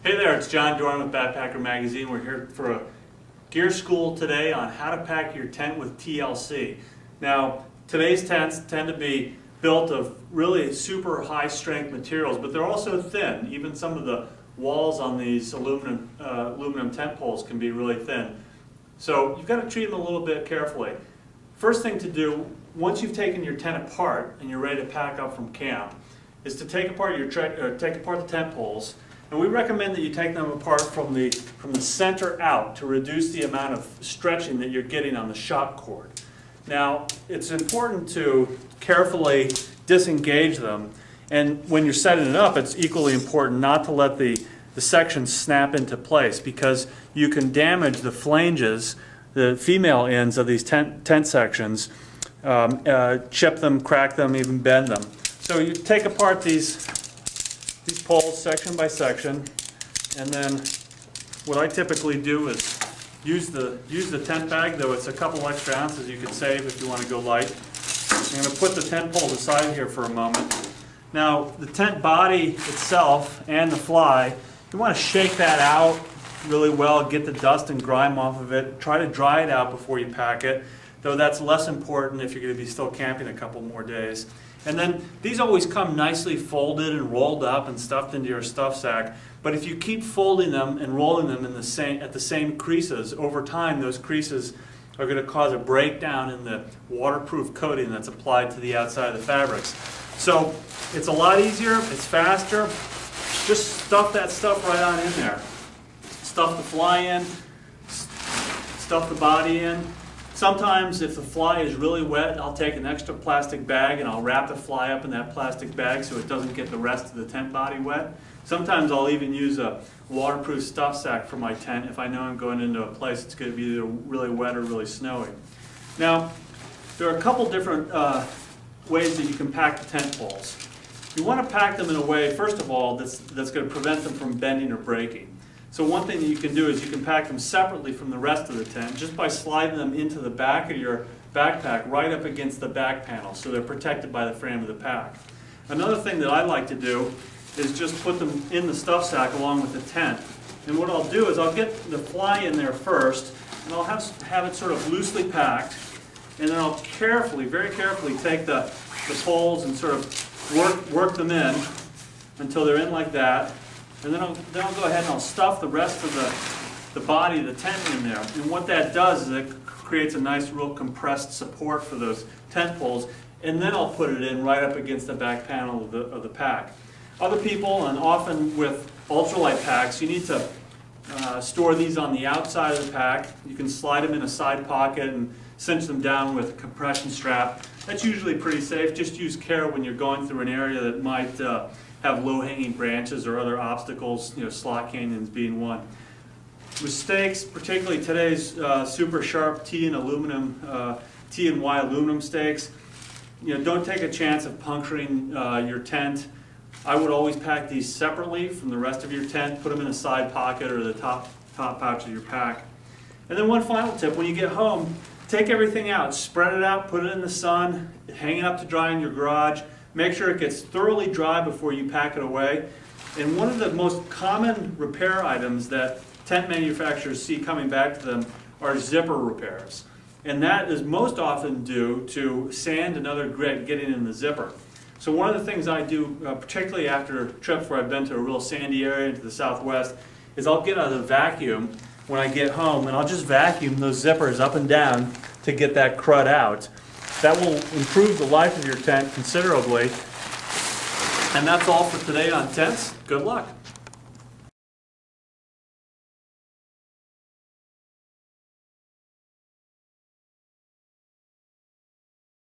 Hey there, it's John Dorn with Backpacker Magazine. We're here for a gear school today on how to pack your tent with TLC. Now, today's tents tend to be built of really super high strength materials, but they're also thin. Even some of the walls on these aluminum tent poles can be really thin. So you've got to treat them a little bit carefully. First thing to do, once you've taken your tent apart and you're ready to pack up from camp, is to take apart the tent poles. And we recommend that you take them apart from the center out to reduce the amount of stretching that you're getting on the shock cord. Now, it's important to carefully disengage them, and when you're setting it up, it's equally important not to let the sections snap into place, because you can damage the flanges, the female ends of these tent sections, chip them, crack them, even bend them. So you take apart these poles section by section, and then what I typically do is use the tent bag, though it's a couple extra ounces you could save if you want to go light. I'm going to put the tent poles aside here for a moment. Now, the tent body itself and the fly, you want to shake that out really well, get the dust and grime off of it. Try to dry it out before you pack it, though that's less important if you're going to be still camping a couple more days. And then these always come nicely folded and rolled up and stuffed into your stuff sack. But if you keep folding them and rolling them at the same creases, over time those creases are going to cause a breakdown in the waterproof coating that's applied to the outside of the fabrics. So it's a lot easier, it's faster. Just stuff that stuff right on in there. Stuff the fly in, stuff the body in. Sometimes if the fly is really wet, I'll take an extra plastic bag and I'll wrap the fly up in that plastic bag so it doesn't get the rest of the tent body wet. Sometimes I'll even use a waterproof stuff sack for my tent if I know I'm going into a place that's going to be either really wet or really snowy. Now, there are a couple different ways that you can pack the tent poles. You want to pack them in a way, first of all, that's going to prevent them from bending or breaking. So one thing that you can do is you can pack them separately from the rest of the tent just by sliding them into the back of your backpack right up against the back panel so they're protected by the frame of the pack. Another thing that I like to do is just put them in the stuff sack along with the tent. And what I'll do is I'll get the fly in there first, and I'll have it sort of loosely packed, and then I'll carefully, very carefully take the poles and sort of work them in until they're in like that. And then I'll go ahead and I'll stuff the rest of the body of the tent in there. And what that does is it creates a nice real compressed support for those tent poles. And then I'll put it in right up against the back panel of the pack. Other people, and often with ultralight packs, you need to store these on the outside of the pack. You can slide them in a side pocket and cinch them down with a compression strap. That's usually pretty safe. Just use care when you're going through an area that might have low-hanging branches or other obstacles, slot canyons being one. Mistakes, particularly today's super sharp T and Y aluminum stakes, don't take a chance of puncturing your tent. I would always pack these separately from the rest of your tent, put them in a side pocket or the top pouch of your pack. And then one final tip, when you get home, take everything out, spread it out, put it in the sun, hang it up to dry in your garage. Make sure it gets thoroughly dry before you pack it away. And one of the most common repair items that tent manufacturers see coming back to them are zipper repairs. And that is most often due to sand and other grit getting in the zipper. So one of the things I do, particularly after trips where I've been to a real sandy area to the southwest, is I'll get a vacuum when I get home and I'll just vacuum those zippers up and down to get that crud out. That will improve the life of your tent considerably. And that's all for today on tents. Good luck.